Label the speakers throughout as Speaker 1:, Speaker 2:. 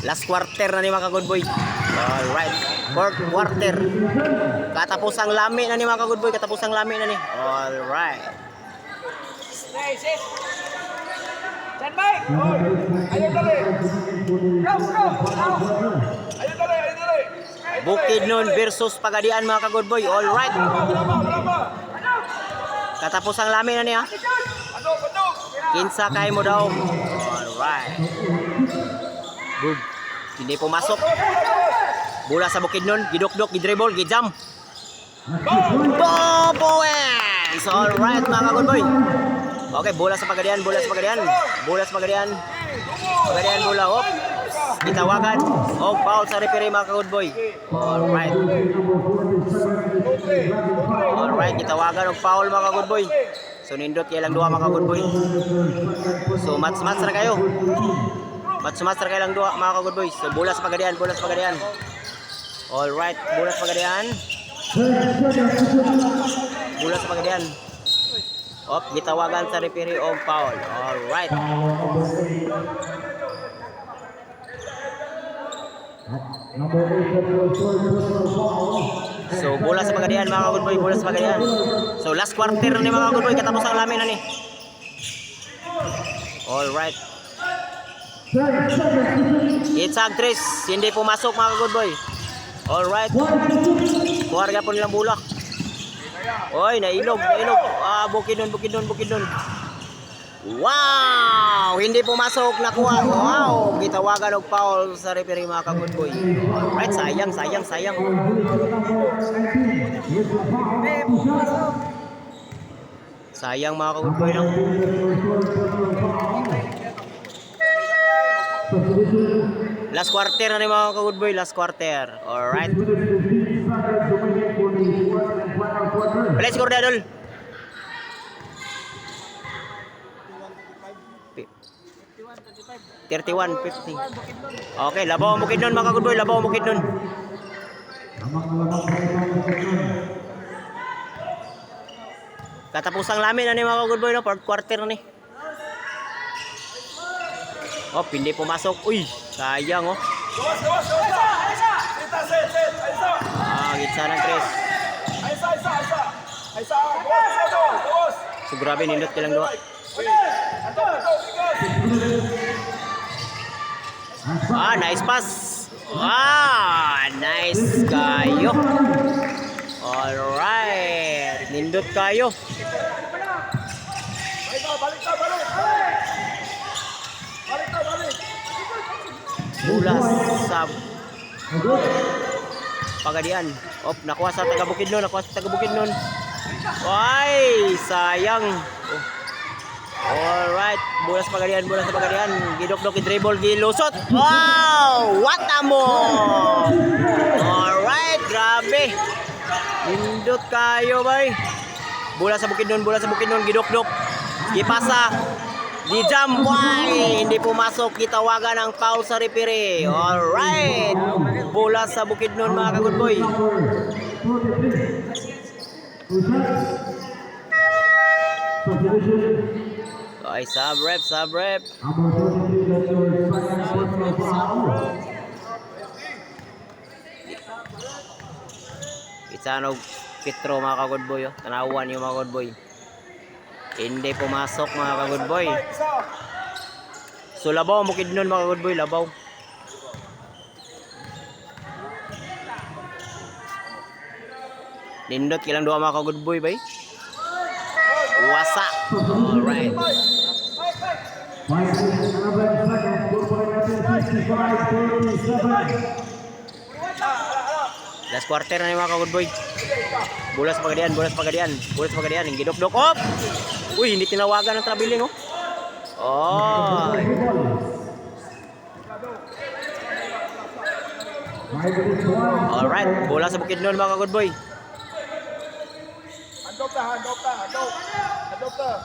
Speaker 1: Last quarter na ni mga good boy. Alright. Fourth quarter. Katapusang lami na ni mga good boy. Katapusang lami na ni. Alright.
Speaker 2: Stand by. Ayo dali. Ayo dali.
Speaker 1: Bukidnon versus Pagadian mga ka-good boy. Alright. Katapusang lami na niya. Kinsa kay mo daw. Alright. Boom. Hindi pumasok. Bola sa Bukidnon. Gidukdok, gidribble, gijam. Points! Alright mga ka-good boy. Okay, bola sa Pagadian. Bola sa Pagadian. Pagadian bola. Hop. Itawagan. Oh, foul sa referee mga ka-good boy. Alright. Alright, itawagan og foul mga ka-good boy. So nindot kay lang duha mga ka-good boy. So match na kayo. Match na kayo lang duha mga ka-good boy. So bola sa Pagadian. Alright, bola sa Pagadian. Op, gitawagan sa referee og foul. Alright. So bola sa Pagadian mga good boy, bola sa Pagadian. So last quarter ni mga good boy, katapos ang lamin na ni. Alright. Itsag tres, hindi pumasok mga good boy. Alright. Kuwarga po nilang bulak. Oy, nailog. Bukidnon. Wow! Hindi pumasok, nakuha. Wow! Gitawagan og foul sa referee mga ka-good boy. Alright, sayang. Sayang mga ka-good boy lang. Last quarter na ni mga ka-good boy, last quarter. Alright. Play score na dol. 31-50. Okay, labaw ang Bukidnon mga ka-good boy, labaw ang Bukidnon. Katapusang lamin na ni mga ka-good boy, no? Fourth quarter na ni. Oh, hindi pumasok. Uy, sayang oh. Gitsa ng Chris. So grabe, nindot ka lang doon. Nice pass. Nice kayo. Alright, nindot kayo. Bola sa Pagadian. Op, nakuha sa taga Bukidnon. Ay, sayang. Alright, bola sa Pagadian. Gidokdok, dribble, gilusot. Wow, what a move. Alright, grabe. Indot kayo, bay. Bola sa Bukidnon, gidokdok. Gipasa. Di jam, why? Hindi pumasok, gitawagan ang foul sa referee. Alright. Bola sa Bukidnon mga ka-good boy. Okay, sub rep. Itsanog Petro mga ka-good boy. Tanawan yung mga ka-good boy. Hindi pumasok mga ka-good boy. So labaw ang Bukidnon mga ka-good boy, labaw. Nindot kilang dua mga ka-good boy bay. Wasa. Alright. Last quarter na mga ka-good boy. Bola sa Pagadian. Yung gidokdok. Op! Uy, hindi tinawagan ng traveling oh. Oh. Alright, bola sa Bukidnon mga ka-good boy. Handop ka.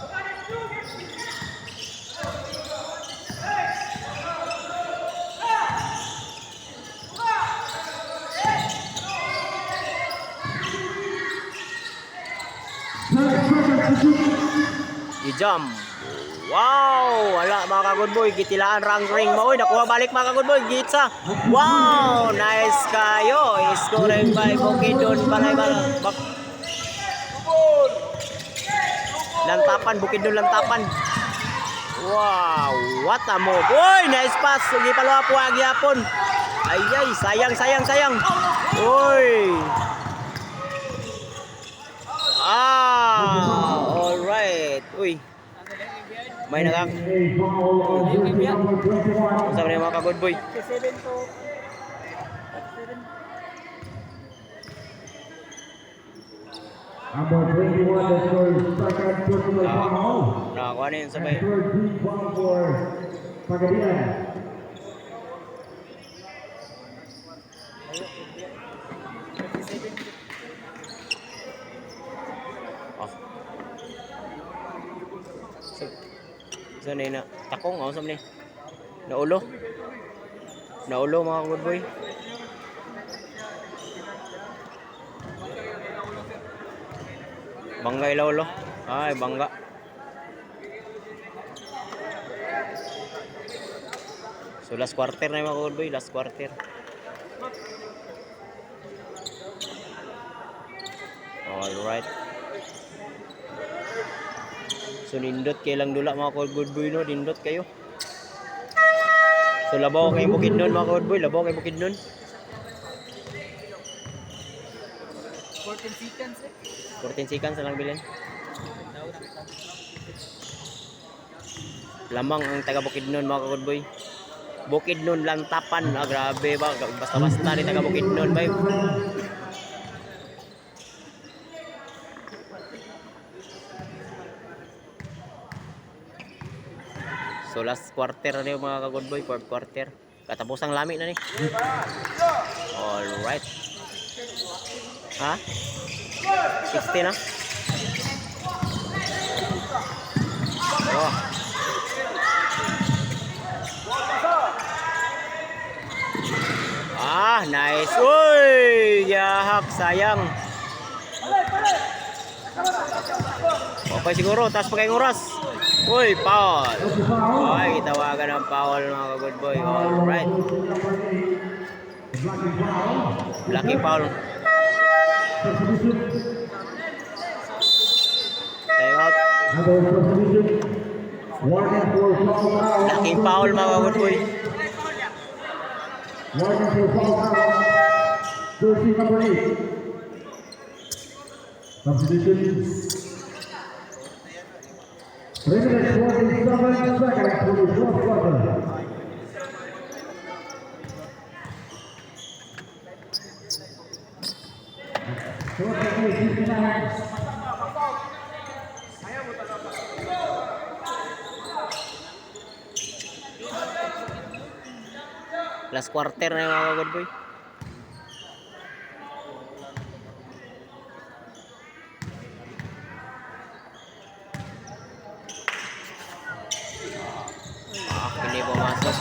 Speaker 1: I-jump. Wow! Wala mga ka-good boy. Gitilaan rang ring mo. Uy, nakuha balik mga ka-good boy. Gitsa. Wow! Nice kayo. Scoring by Bukidnon. Balay bak. Lantapan. Bukidnon lantapan. Wow! What a move. Uy! Nice pass. Sige pala po agyapon. Ay, sayang. Uy! Alright. Uy. May nagak. Sabi na mga ka-good boy.
Speaker 3: Number 21, the score is second to the foul.
Speaker 1: Nakakuha na yun sabay.
Speaker 3: Third team foul for Pagadian.
Speaker 1: So na na takong ako sa ni. Naulo mga good boy. Bangga ilaulo. Ay bangga. So last quarter na yung mga good boy, last quarter. Alright. So nindot kayo lang dula mga good boy no, nindot kayo. So labaw kay Bukidnon mga good boy, labaw kay Bukidnon.
Speaker 2: 14 seconds
Speaker 1: 14 seconds na lang bilin. Lamang ang taga Bukidnon mga good boy. Bukidnon lantapan, grabe ba, basta-basta ni taga Bukidnon ba. So last quarter na yung mga ka-good boy, fourth quarter. Katapos ang lami na ni. Alright. Ha? 60 na? Oh. Nice. Uy! Yahak, sayang. Okay siguro, taas pa kayong oras. Uy, foul. Uy, tawagan ng foul mga good boy. Alright. Lucky foul. Time out. Lucky foul mga good boy.
Speaker 3: Substitution. 3 minutes 47 seconds to the fourth quarter.
Speaker 1: Last quarter na yung mga good boy. Hindi pumasok.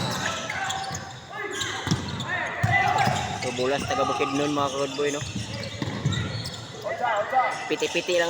Speaker 1: So bulas taga Bukidnon mga good boy no. Piti-piti lang